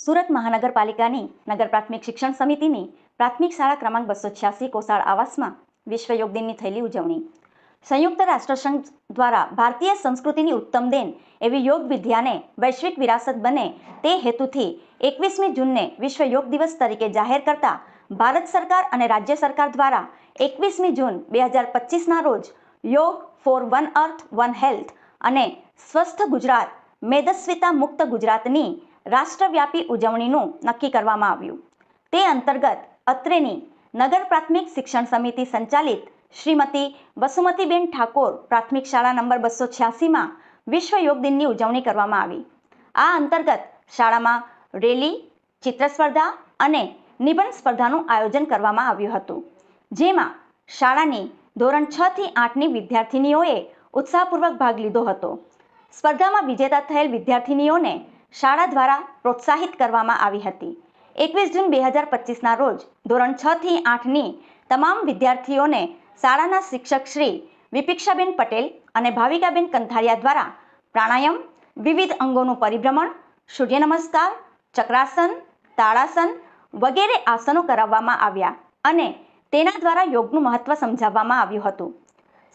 સુરત મહાનગરપાલિકાની નગર પ્રાથમિક શિક્ષણ સમિતિની પ્રાથમિક શાળા ક્રમાંક 286 કોસાળ આવાસમાં વિશ્વ યોગ દિનની થયેલી ઉજવણી. સંયુક્ત રાષ્ટ્રસંઘ દ્વારા ભારતીય સંસ્કૃતિની ઉત્તમ દેન એવી યોગ વિદ્યાને વૈશ્વિક વિરાસત બને તે હેતુથી 21મી જૂનને વિશ્વ યોગ દિવસ તરીકે જાહેર કરતા ભારત સરકાર અને રાજ્ય સરકાર દ્વારા 21મી જૂન 2025ના રોજ યોગ for one earth one health અને સ્વસ્થ ગુજરાત મેદસ્વીતા મુક્ત ગુજરાતની રાષ્ટ્રવ્યાપી ઉજવણીનું નક્કી કરવામાં આવ્યું. તે અંતર્ગત અત્રેની નગર પ્રાથમિક શિક્ષણ સમિતિ સંચાલિત શ્રીમતી વસુમતીબેન ઠાકોર પ્રાથમિક શાળા નંબર 286માં વિશ્વ યોગ દિનની ઉજવણી કરવામાં આવી. આ અંતર્ગત શાળામાં રેલી, ચિત્ર સ્પર્ધા અને નિબંધ સ્પર્ધાનું આયોજન કરવામાં આવ્યું હતું, જેમાં શાળાની ધોરણ 6 થી 8ની વિદ્યાર્થિનીઓએ ઉત્સાહપૂર્વક ભાગ લીધો હતો. સ્પર્ધામાં વિજેતા થયેલ વિદ્યાર્થિનીઓને શાળા દ્વારા પ્રોત્સાહિત કરવામાં આવી હતી. 21 જૂન 2025ના રોજ ધોરણ 6 થી 8ની તમામ વિદ્યાર્થીઓને શાળાના શિક્ષક શ્રી વિપિક્ષાબેન પટેલ અને ભાવિકાબેન કંથારિયા દ્વારા પ્રાણાયામ, વિવિધ અંગોનું પરિભ્રમણ, સૂર્ય નમસ્કાર, ચક્રાસન, તાળાસન વગેરે આસનો કરાવવામાં આવ્યા અને તેના દ્વારા યોગનું મહત્વ સમજાવવામાં આવ્યું હતું.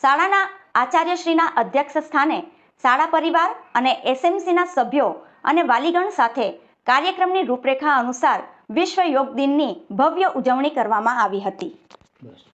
શાળાના આચાર્યશ્રીના અધ્યક્ષ સ્થાને શાળા પરિવાર અને એસએમસીના સભ્યો અને વાલીગણ સાથે કાર્યક્રમની રૂપરેખા અનુસાર વિશ્વ યોગ દિનની ભવ્ય ઉજવણી કરવામાં આવી હતી.